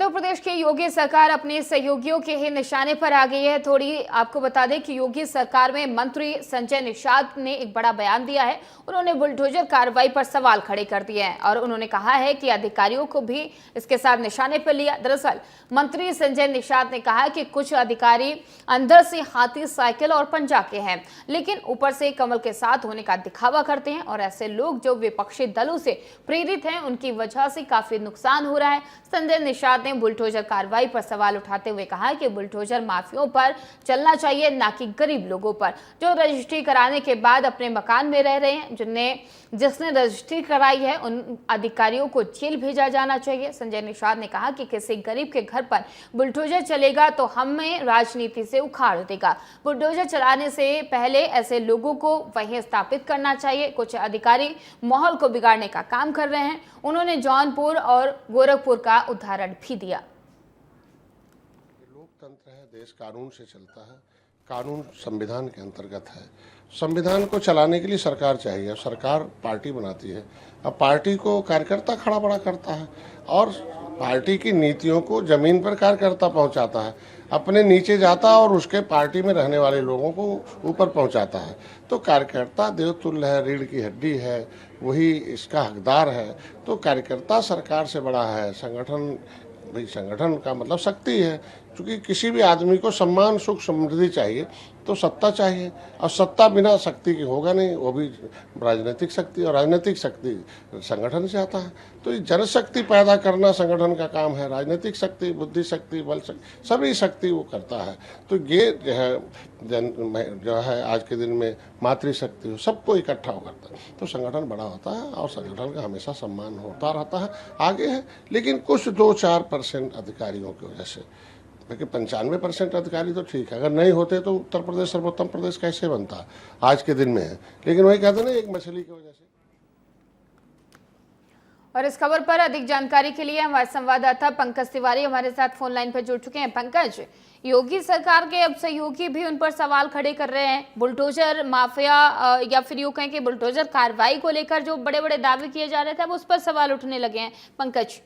उत्तर प्रदेश की योगी सरकार अपने सहयोगियों के ही निशाने पर आ गई है। थोड़ी आपको बता दें कि योगी सरकार में मंत्री संजय निषाद ने एक बड़ा बयान दिया है। उन्होंने बुलडोजर कार्रवाई पर सवाल खड़े कर दिए हैं और उन्होंने कहा है कि अधिकारियों को भी इसके साथ निशाने पर लिया। दरअसल मंत्री संजय निषाद ने कहा कि कुछ अधिकारी अंदर से हाथी, साइकिल और पंजा के हैं, लेकिन ऊपर से कमल के साथ होने का दिखावा करते हैं और ऐसे लोग जो विपक्षी दलों से प्रेरित हैं, उनकी वजह से काफी नुकसान हो रहा है। संजय निषाद ने बुलडोजर कार्रवाई पर सवाल उठाते हुए कहा कि बुलडोजर माफियों पर चलना चाहिए, ना कि गरीब लोगों पर, जो रजिस्ट्री कराने के बाद अपने मकान में रह रहे हैं। जिसने रजिस्ट्री कराई है उन अधिकारियों को जेल भेजा जाना चाहिए। संजय निषाद ने कहा कि किसी गरीब के घर पर बुलडोजर चलेगा तो हमें राजनीति से उखाड़ देगा। बुलडोजर चलाने से पहले ऐसे लोगों को वहीं स्थापित करना चाहिए। कुछ अधिकारी माहौल को बिगाड़ने का काम कर रहे हैं। उन्होंने जौनपुर और गोरखपुर का उदाहरण भी दिया। लोकतंत्र है, देश कानून से चलता है, कानून संविधान के अंतर्गत है। संविधान को चलाने के लिए सरकार चाहिए। सरकार पार्टी बनाती है, अब पार्टी को कार्यकर्ता खड़ा बड़ा करता है और पार्टी की नीतियों को जमीन पर कार्यकर्ता पहुंचाता है, अपने नीचे जाता है और उसके पार्टी में रहने वाले लोगों को ऊपर पहुंचाता है। तो कार्यकर्ता देवतुल्य है, रीढ़ की हड्डी है, वही इसका हकदार है। तो कार्यकर्ता सरकार से बड़ा है। संगठन, भाई संगठन का मतलब शक्ति है। क्योंकि किसी भी आदमी को सम्मान, सुख, समृद्धि चाहिए तो सत्ता चाहिए, और सत्ता बिना शक्ति की होगा नहीं, वो भी राजनीतिक शक्ति, और राजनीतिक शक्ति संगठन से आता है। तो ये जनशक्ति पैदा करना संगठन का काम है। राजनीतिक शक्ति, बुद्धि शक्ति, बल शक्ति, सभी शक्ति वो करता है। तो ये जो है आज के दिन में मातृशक्ति सबको इकट्ठा करता है, तो संगठन बड़ा होता है और संगठन का हमेशा सम्मान होता रहता है, आगे है। लेकिन कुछ 2-4% अधिकारियों की वजह से, क्योंकि 95% अधिकारी तो ठीक है, अगर नहीं होते तो उत्तर प्रदेश सर्वोत्तम प्रदेश कैसे बनता आज के दिन में है। लेकिन वही कहते हैं ना, एक मछली की वजह से। और इस खबर पर अधिक जानकारी के लिए हमारे संवाददाता पंकज तिवारी हमारे साथ फोन लाइन पर जुड़ चुके हैं। पंकज, योगी सरकार के अब सहयोगी भी उन पर सवाल खड़े कर रहे हैं। बुलडोजर माफिया या फिर यूं कहें कि बुलडोजर कार्रवाई को लेकर जो बड़े बड़े दावे किए जा रहे थे, अब उस पर सवाल उठने लगे हैं। पंकज,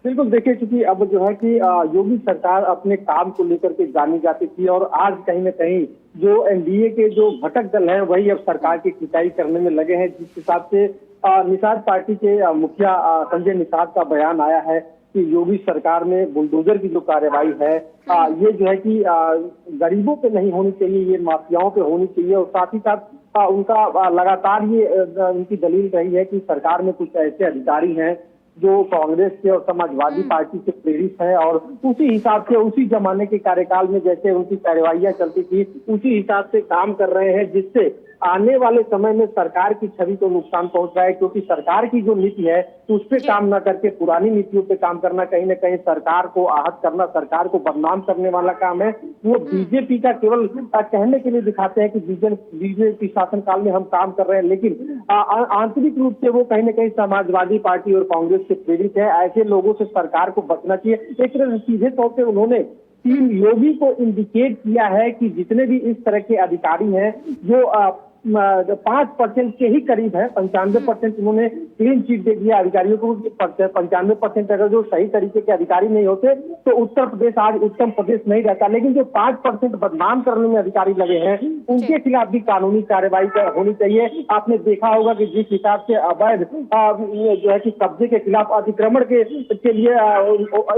बिल्कुल, देखिए, क्योंकि अब जो है कि योगी सरकार अपने काम को लेकर के जानी जाती थी और आज कहीं न कहीं जो एनडीए के जो घटक दल हैं वही अब सरकार की खिंचाई करने में लगे हैं। जिस हिसाब से निषाद पार्टी के मुखिया संजय निषाद का बयान आया है कि योगी सरकार में बुलडोजर की जो कार्रवाई है ये जो है कि गरीबों पे नहीं होनी चाहिए, ये माफियाओं पे होनी चाहिए। और साथ ही साथ उनका लगातार ये उनकी दलील रही है कि सरकार में कुछ ऐसे अधिकारी हैं जो कांग्रेस के और समाजवादी पार्टी से प्रेरित है और उसी हिसाब से, उसी जमाने के कार्यकाल में जैसे उनकी कार्रवाइयां चलती थी उसी हिसाब से काम कर रहे हैं, जिससे आने वाले समय में सरकार की छवि को नुकसान पहुंच रहा है। क्योंकि सरकार की जो नीति है उस पर काम न करके पुरानी नीतियों पे काम करना कहीं न कहीं सरकार को आहत करना, सरकार को बदनाम करने वाला काम है। वो बीजेपी का केवल कहने के लिए दिखाते हैं कि बीजेपी शासनकाल में हम काम कर रहे हैं, लेकिन आंतरिक रूप से वो कहीं न कहीं समाजवादी पार्टी और कांग्रेस से प्रेरित है। ऐसे लोगों से सरकार को बचना चाहिए। एक तरह से सीधे तौर पर उन्होंने टीम योगी को इंडिकेट किया है कि जितने भी इस तरह के अधिकारी हैं जो 5% के ही करीब है, 95% उन्होंने क्लीन चिट दे दिया अधिकारियों को। 95% अगर जो सही तरीके के अधिकारी नहीं होते तो उत्तर प्रदेश आज उत्तम प्रदेश नहीं रहता। लेकिन जो 5% बदनाम करने में अधिकारी लगे हैं उनके खिलाफ भी कानूनी कार्रवाई होनी चाहिए। आपने देखा होगा कि जिस हिसाब से अवैध जो है कि कब्जे के खिलाफ, अतिक्रमण के लिए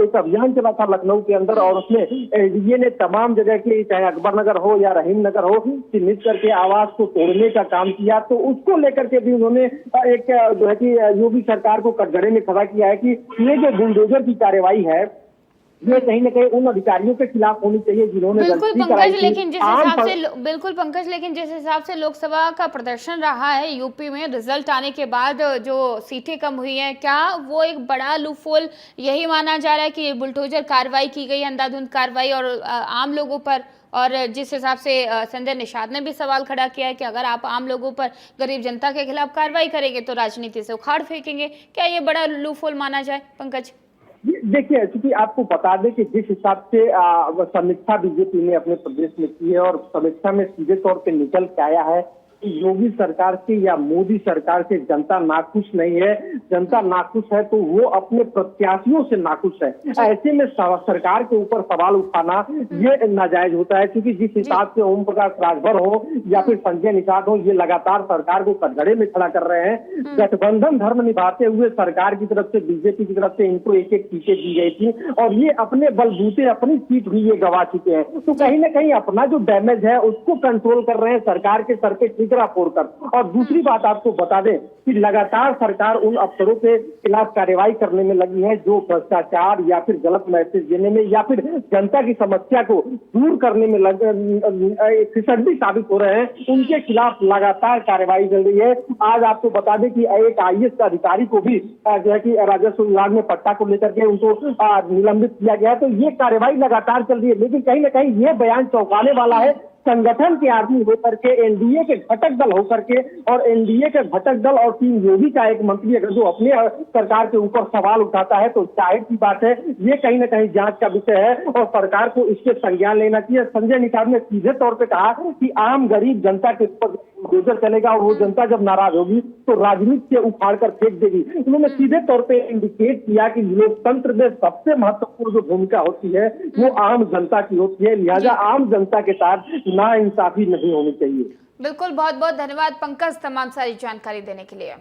एक अभियान चला था लखनऊ के अंदर, और उसमें एनडीए ने तमाम जगह के, चाहे अकबर नगर हो या रहीम नगर हो, चिन्हित करके आवास को तोड़ने का काम किया। तो उसको लेकर के भी उन्होंने एक जो है कि योगी सरकार को कटघरे में खड़ा किया है कि ये जो बुलडोजर की कार्रवाई है ये कहीं न कहीं उन अधिकारियों के खिलाफ होनी चाहिए जिन्होंने गलती कराई थी। बिल्कुल पंकज, लेकिन जिस हिसाब से लोकसभा का प्रदर्शन रहा है यूपी में रिजल्ट आने के बाद जो सीटें कम हुई हैं, क्या वो एक बड़ा लूपहोल यही माना जा रहा है कि बुलडोजर कार्रवाई की गई, अंधाधुंध कार्रवाई और आम लोगों पर? और जिस हिसाब से संजय निषाद ने भी सवाल खड़ा किया है कि अगर आप आम लोगों पर, गरीब जनता के खिलाफ कार्रवाई करेंगे तो राजनीति से उखाड़ फेंकेंगे, क्या ये बड़ा लूपहोल माना जाए? पंकज, देखिए, क्योंकि आपको बता दें कि जिस हिसाब से समीक्षा बीजेपी ने अपने प्रदेश में की है और समीक्षा में सीधे तौर पे निकल के आया है कि योगी सरकार से या मोदी सरकार से जनता नाखुश नहीं है। जनता नाखुश है तो वो अपने प्रत्याशियों से नाखुश है। ऐसे में सरकार के ऊपर सवाल उठाना ये नाजायज होता है, क्योंकि जिस हिसाब से ओम प्रकाश राजभर हो या फिर संजय निषाद हो, ये लगातार सरकार को कटघरे में खड़ा कर रहे हैं। गठबंधन धर्म निभाते हुए सरकार की तरफ से, बीजेपी की तरफ से इनको एक एक सीटें दी गई थी और ये अपने बलबूते अपनी सीट भी ये गवा चुके हैं। तो कहीं ना कहीं अपना जो डैमेज है उसको कंट्रोल कर रहे हैं सरकार के सर पे ठीकरा फोड़कर। और दूसरी बात आपको बता दें कि लगातार सरकार उन अफसरों के खिलाफ कार्रवाई करने में लगी है जो भ्रष्टाचार या फिर गलत मैसेज देने में या फिर जनता की समस्या को दूर करने में फिसड्डी साबित हो रहे हैं। उनके खिलाफ लगातार कार्रवाई चल रही है। आज आपको बता दें कि एक IAS अधिकारी को भी जो है कि राजस्व विभाग में पट्टा को लेकर के उनको निलंबित किया गया। तो ये कार्रवाई लगातार चल रही है, लेकिन कहीं ना कहीं ये बयान चौंकाने वाला है। संगठन के आदमी होकर के, एनडीए के घटक दल होकर के, और एनडीए के घटक दल और टीम योगी का एक मंत्री अगर जो अपने सरकार के ऊपर सवाल उठाता है तो जाहिर सी बात है ये कहीं ना कहीं जांच का विषय है और सरकार को इसके संज्ञान लेना चाहिए। संजय निषाद ने सीधे तौर पे कहा कि आम गरीब जनता के ऊपर गुजर चलेगा और वो जनता जब नाराज होगी तो राजनीति से उखाड़ कर फेंक देगी। उन्होंने सीधे तौर पे इंडिकेट किया कि लोकतंत्र में सबसे महत्वपूर्ण जो भूमिका होती है वो आम जनता की होती है, लिहाजा आम जनता के साथ नाइंसाफी नहीं होनी चाहिए। बिल्कुल, बहुत बहुत धन्यवाद पंकज तमाम सारी जानकारी देने के लिए।